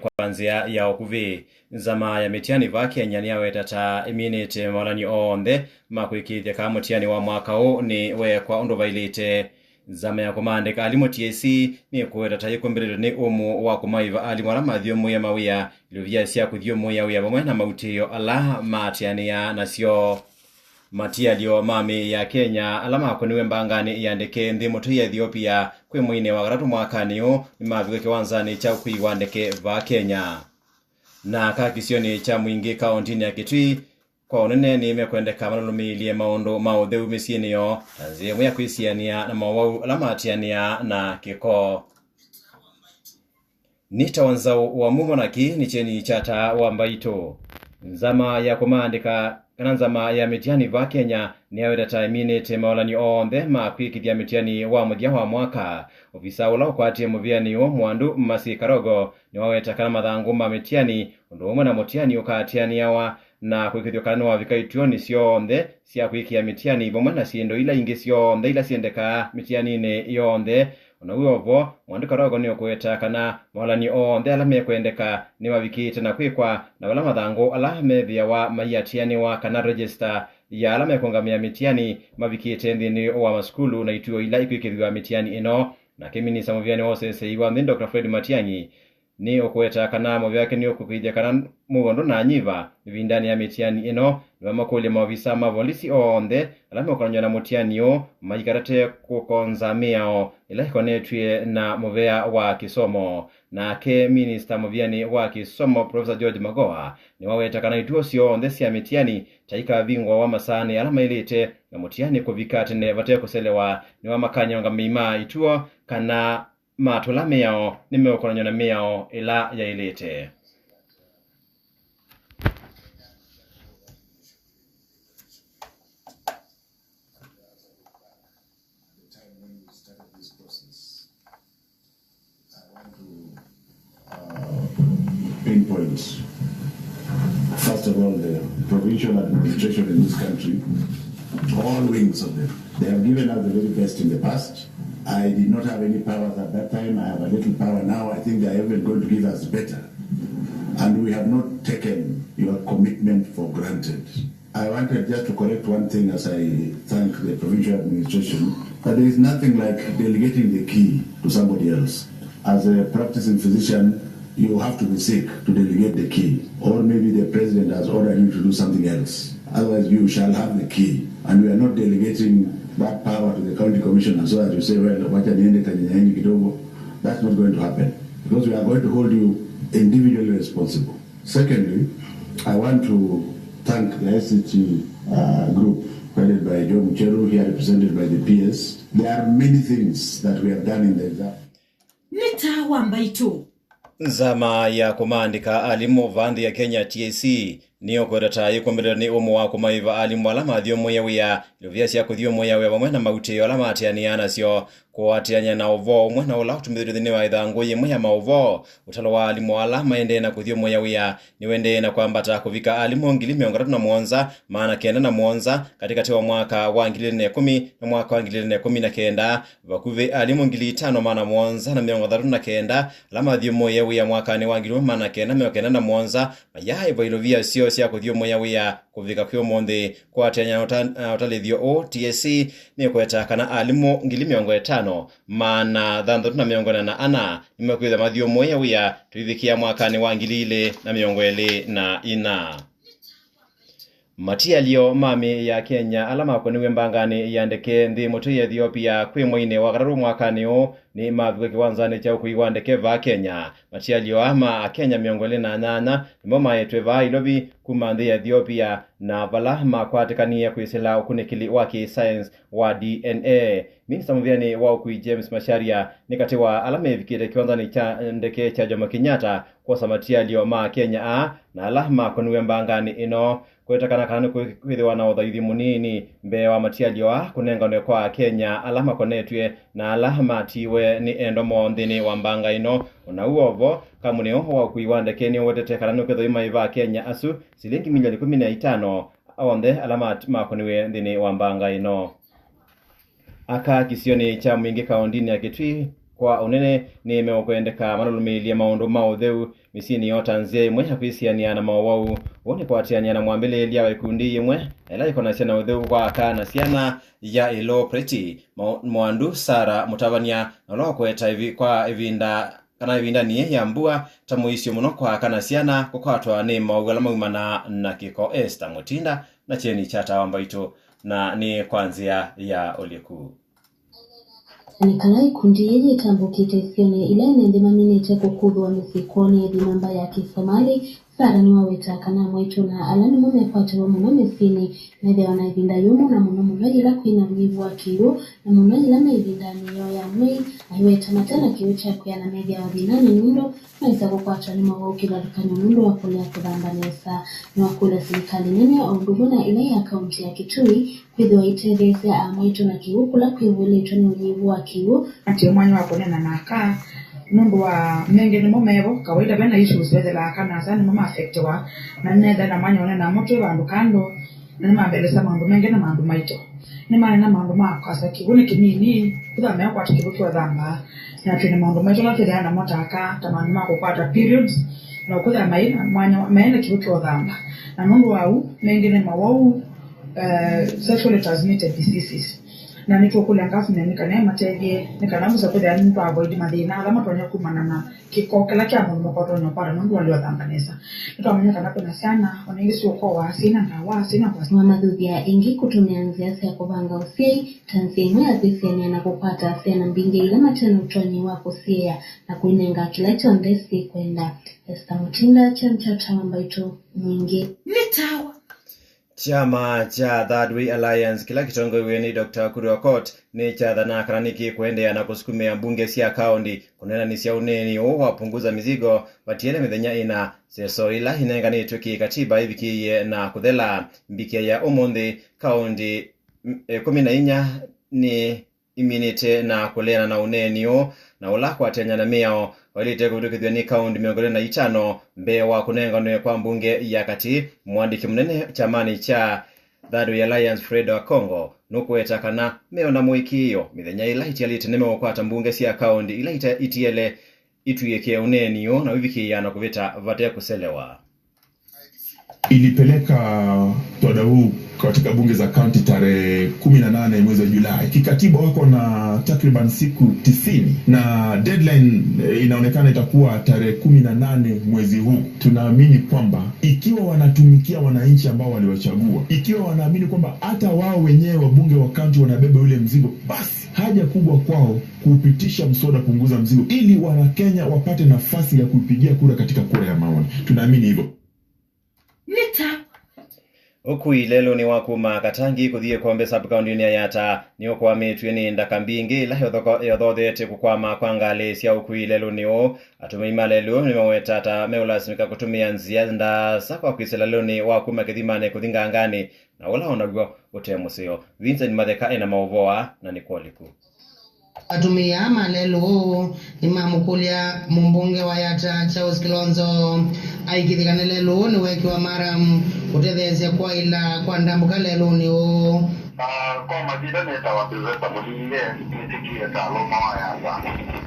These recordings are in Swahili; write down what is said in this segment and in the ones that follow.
kwanzia ya okuvi nzama ya mitiani va Kenya niawetata iminite maulani onthe makwikithia ka mutiani wa mwaka huu ni wekwa undu vailite nzama ya kumandika alimu TSC ni kuwetata ikumbiriro ni umu wa kumaiva alimu ala mathiomu ya mawia iluvia sia kuthiomu ya wia vamwe na mautio ala matiania nasio matialio mami ya Kenya alama kuniwe mbangani yandeke nthi mutu ya Ethiopia kwi mwine wa gatatu mwakani u nimavike kiwanzani cha kuigwa ndeke va Kenya na kakisioni cha mwingi kauntini ya Kitui kwa unene ni mekwendeka malulumilie maundu mautheu misiini yo tanzia mwe kwisiania na mawau alama atiania na kiko Nita Nzau Mumo naki ni cheni chata wa mbaitu nzama ya kumandika kana nzama ya mitiani va Kenya ni awetata iminite maulani onthe makwikithia mitiani wa muthia wa mwaka ofisa ula ukwatie muviani o mwandu Masi Karogo ni waweta kana mathangu ma mitiani undu umwe na mutiani ukatiania wa na kwikithio kana wa vikaitio ni sionthe sia kwikia mitiani vamwe na siendo ila ingi sionthe ila siendeka mitiani ni yonthe ona uovo mwandu Karogo ni okweta kana maulani onthe ala mekwendeka ni wavikite na kwikwa na wala mathangu ala methia wa maiatiani wa kana register ya ala mekongamia mitiani mavikite nthini wa maskulu na ituo ila ikwikithwa mitiani ino na kiminisa muviani wose seiwa ndi Dr. Fred Matiang'i ni okweta kana muvyake ni okukwithia kana mugondo na nyiva vindani ya mitiani ino niwamakuli mavisa mavolisi onthe ala mekonanywa na mutiani o maikarate kukonza miao ila ikonetwie na muvea wa kisomo na ke minister muviani wa kisomo Professor George Magoha ni waweta kana ituo sionthe sia mitiani taika vingwa wa masani ala mailite na mutiani kuvikate ne vate kuselewa ni wamakanyanga mima ituo kana matula miao nimeokonanywa na miao ila ya ilite Pinpoints. First of all, the provincial administration in this country, all wings of them, they have given us the very best in the past. I did not have any powers at that time. I have a little power now. I think they are even going to give us better. And we have not taken your commitment for granted. I wanted just to correct one thing as I thank the provincial administration, that there is nothing like delegating the key to somebody else. As a practicing physician, you have to be sick to delegate the key, or maybe the president has ordered you to do something else. Otherwise, you shall have the key. And we are not delegating that power to the county commissioner so that you say, well, that's not going to happen, because we are going to hold you individually responsible. Secondly, I want to thank the SCT group headed by Joe Mucheru, here represented by the PS. There are many things that we have done in the exam. Nita mbaitu nzama ya kumandika alimu vandi ya Kenya TSC niyo kwetata ikumbiriro ni umu wa kumaiva alimu ala mathiomu ya wia iluvia sia kuthiomu ya wia vamwe na mautio ala matiania nasio kuatiania na uvo umwe na ula utumithirio thini wa ithangu yimwe ya mauvo utalo wa alimu ala maende na kuthiomu ya wia ni wende na kwambata kuvika alimu 2037 maana kenda na mwonza katikati wa mwaka wa 2010 na mwaka wa 2019 vakuve alimu 5,000 maana mwonza na 39 ala mathiomu ya wia mwaka ni wa 2019 na mwonza mayai vailuvia sio sia kuthiomu ya wia kuvika kwyo monde kuatiania utalithio o TSC ni kweta kana alimu 50,000 maana thanthu na miongona na ana nimekwitha mathiomu ya wia tuithikia mwakani wa 2024 matialio mami ya Kenya alama koniwe mbangani yandeke nthi mutu ya Ethiopia kwi mwine wa gatatu mwakani u ni mavike kiwanzani cha kuigwa ndeke va Kenya matialio ama Kenya 28 nimo maetwe va ilovi kuma nthi ya Ethiopia na vala makwatikania kwisila ukunikili wa science wa DNA. Minister muviani wa ukui James Macharia nikati wa alame vikite kiwanzani cha ndeke cha Jomo Kenyatta kwa samatialio ma Kenya na alama koniwe mbangani ino kwetakana kana kwithiwa na uthaithi munini mbe wa matialio kunengane kwa Kenya alama konetwe na alama tiwe ni endo monthini wa mbanga ino ona uovo kamuneo wa kuiwa ndeke ni wetetekana no kwithima iva Kenya asu silingi milioni 15 aonde alama makoniwe nthini wa mbanga ino aka kisioni cha mwingi kaundini ya Kitui kwa unene ni meokwendeka manulumilia maundu mautheu misini yota nzia imwe akwisiania na mawau woni kwatiania na mwambelelia wa ikundi imwe ela ikona siana utheu kwa kana siana ya ilo preti mwandu Sara Mutavania no kweta hivi kwa evinda kana evinda ni ya mbua tamuisio muno kwa kana siana kukwatwa ni maugala maumana na kiko Esther Mutinda na cheni chata mbaitu na ni kwanzia ya Oleku Nikalai kundi yenye tambukite sione ila inendema minete kukudwa misikoni edimamba ya Kisomali Sara ni waweta kana mwetu na alani mume kwa tewa muno mesini nede wana ibinda yumu na muno ila kuina mwivu wa kiru na muno ila na ibinda niyo ya mwei aiweta matana kiucha kuya na media wa binani nundo na isago kwa chani mawauki wadukanya nundo wa kulea kudamba nesa ni wakula serikali nene au nduguna ila ya kaunti ya Kitui kwidwa itedese ya mwetu na kiukula kuivule itoni mwivu wa kiru ati umwanyi wa kunena naka mundu wa menge ni momebo kawaida bena issues whether la kana sana mama affectwa na nenda na manya na moto bandu kando na mambelesa mandu menge na mandu maito ni mali na mandu makasa kibune kinini kuda meya kwa tukibukiwa dhamba na tuna mandu maito na tena na motaka tamani mako kwata periods na kuda maina manya maina kibukiwa dhamba na mundu wau menge ni mawau sexually transmitted diseases na nito kule ngafu na nikana matege nikana musa kwa mtu avoid madina alama tonya kumana na kikokela kya mundu mkoto nyopara mundu waliotanganesa nito amenya kana kuna sana wanaingisi uko wa sina na wa sina kwa mama dhudia ingi kutumia nziasa ya kubanga usei tanzania ya zisiania na kupata sena mbinge ila matena utonyi wako siya na kuinenga kilacho ndesi kwenda Esther Mutinda chamchata mbaitu mwingi Nitawa Chama cha Third Way Alliance kila kitongowe ni Dr. Kuriokot ni cha dhana karaniki kuendea na kusukumia mbunge sia kaundi kunena ni sia uneni wapunguza mizigo watiele mithenya ina seso ila hinenga ni tuki katiba hivi kiye na kuthela mbikia ya Omondi kaundi 14 ni iminite na kulena na unenio na ula kwa tenya na miao walite kutukithwa ni kaundi 25 mbewa kunenganwe kwa mbunge ya kati mwandiki mnene chamani cha Third Way Alliance Fred wa Congo nukwetakana meo na muikiyo mithenya ila itialite neme kwa mbunge sia kaundi ila itiele ituyeke unenio na wivikia na kuvita vate kuselewa ilipeleka toda huu katika bunge za county tarehe 18 mwezi wa Julai. Kikatiba wako na takriban siku 90 na deadline inaonekana itakuwa tarehe 18 mwezi huu. Tunaamini kwamba ikiwa wanatumikia wananchi ambao waliwachagua, ikiwa wanaamini kwamba hata wao wenyewe wabunge wa county wanabeba ule mzigo, basi haja kubwa kwao kupitisha mswada punguza mzigo ili Wanakenya wapate nafasi ya kupigia kura katika kura ya maoni. Tunaamini hivyo. Ukui lelo ni wakuma katangi kuthie kombe sub-county ni yata ni okwa metu ni ndakambingi la yothete kukwama kwangale sia ukui lelo ni o atumeima lelo ni mawetata meulasimika kutumia nzia nda sakwa kwisela lelo ni wakuma kithimane kuthinga angani na wala onagwa utemusio Vincent Madeka ena mauvoa na Nikoliku atumia malelo imamukulia mumbunge wa yata Charles Kilonzo aikithikana lelo ni weki wa maram utetheze kwa ila kwa ndambuka lelo ni o kwa majida neta wapileta mulinge nitikie taloma wa yata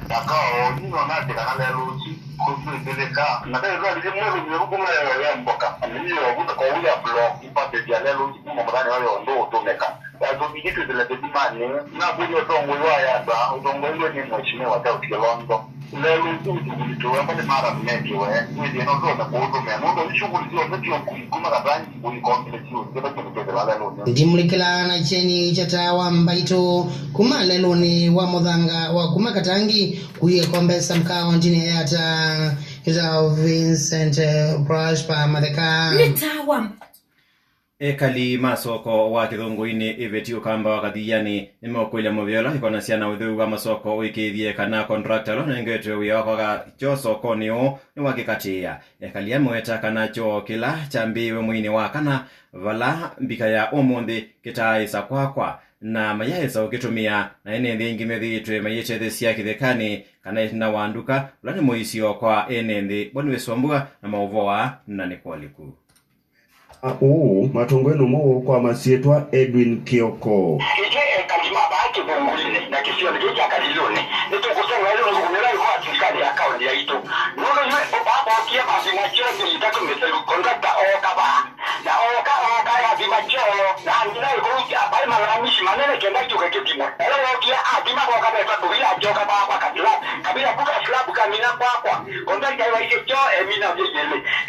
takao nino natikana lelo kuzibilika na tayari ndio mwelo mrukumo ya mboka ndio wakuta kwa uya block ipate ya lelo mmo mrani wale ndo utomeka wazo bijitu zile bidimani na kujo tongo wa yata utongo ile ni mheshimiwa Charles Kilonzo lelo ndio wapate mara mneki wewe ndio ndio na kuhudumia ndio shughuli zio ndio kuma kadani kuikomplete ndio ndio lelo ndimlikila na cheni chatawa mbaitu kuma lelo ni wa modhanga wa kuma katangi kuye kombe sub-county ni yata Nzau Vincent Prosper Madeka Nitawa Ekali masoko wa kithungu-ini iveti ukamba wakathiani nimeokwile muviola ikona siana uthiu wa masoko wikithie kana contractor nengetwe wiyakwaga cho sokoni o ni wakikatia ekali amweta kana cho kila chambiwe mwini wa kana vala mbika ya Omondi kitaisa kwakwa na mayaisa ukitumia na ene ngi methitwe mayete thesia kithekani kana na wanduka ulani moisio kwa ene boniwe swambua na mauvoa na Nikoliku matongwenu mo kwa masietwa Edwin Kioko. Ije kalima baaki bongule na kisio ndio kalilone. Nito kusema leo vinachoni itakumete kontrata okaba na oka ya vimachoro na ndina ikuja pale malalamishi manene kenda chuka kitimo leo kia atima kwa kabisa bila joka kwa kabila buka slabu kamina kwa kontrata ya hicho emina vile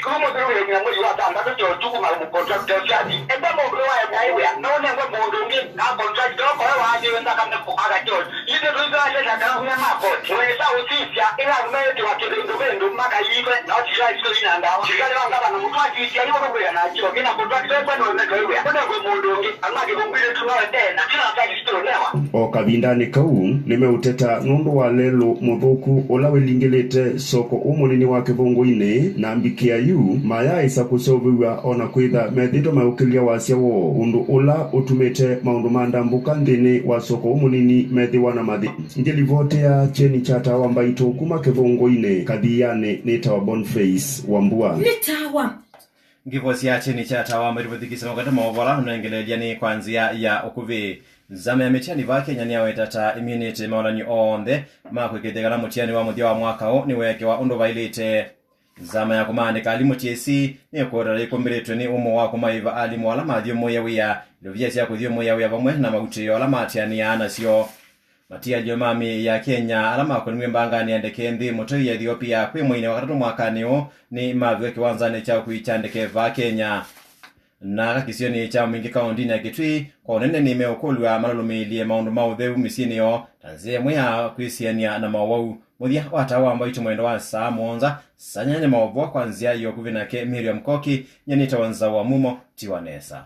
kama mtu yule ni mwezi wa tamba ndio tuku malumu contract jadi eba mbo wa maiwe naone ngo mundungi na contract kwa waje wenda kama kuaga jo ile ndio ile kama kuna mapo mweza usisia ila mmeto wa kidendo maka yiwe na tira hizo inanda shikale wanga bana mtu akiti alipo kwa na jo kina contract kwa ndio ndio iwe kuna ngo mundungi amake kumbile tunawe tena kila wakati sio lewa o kabindani kau nimeuteta nundu wa lelo muthuku ula wilingilite soko umunini wa kivungu-ini na mbikia yu maya isa kusoviwa ona kwitha methito maukilia wasya wo undu ula utumite maundu mandambuka nthini wa soko umunini methiwa na mathi ngilivotea cheni chata wa mbaitu kuma kivungu-ini kathiane nitawa Boniface Wambua nitawa ngivosi ya cheni chata wa mbaitu wakati mawala unaengelelia ni kwanzia ya ukuvi zama ya metiani va Kenya ni awetata immunity maulani onthe makwikithigala mutiani wa muthia wa mwaka o ni weke wa undu vailite zama ya kumandika alimu TSC ni kora ikumiritwe ni umo wa kumaiva alimu ala mathio moya wia lovia cia kuthio moya wia vamwe na mautio ala matiani anacio matia jomami ya Kenya ala makonwe mbangani andeke nthi mutoi ya Ethiopia kwi mwini wa 3 mwakani o ni mavyo kiwanzani cha kuichandike va Kenya na kisioni cha mingi kaunti na Kitui kwa unene ni meokolwa malalumilie maundu mautheu misini yo tanzia mweha kwisiania na mawau muthia watawa mbaitu mwendo wa saa monza sanyanya maovo kwanzia yo kuvinake Miriam Koki nyanita wa Nzau Mumo Tiwanesa.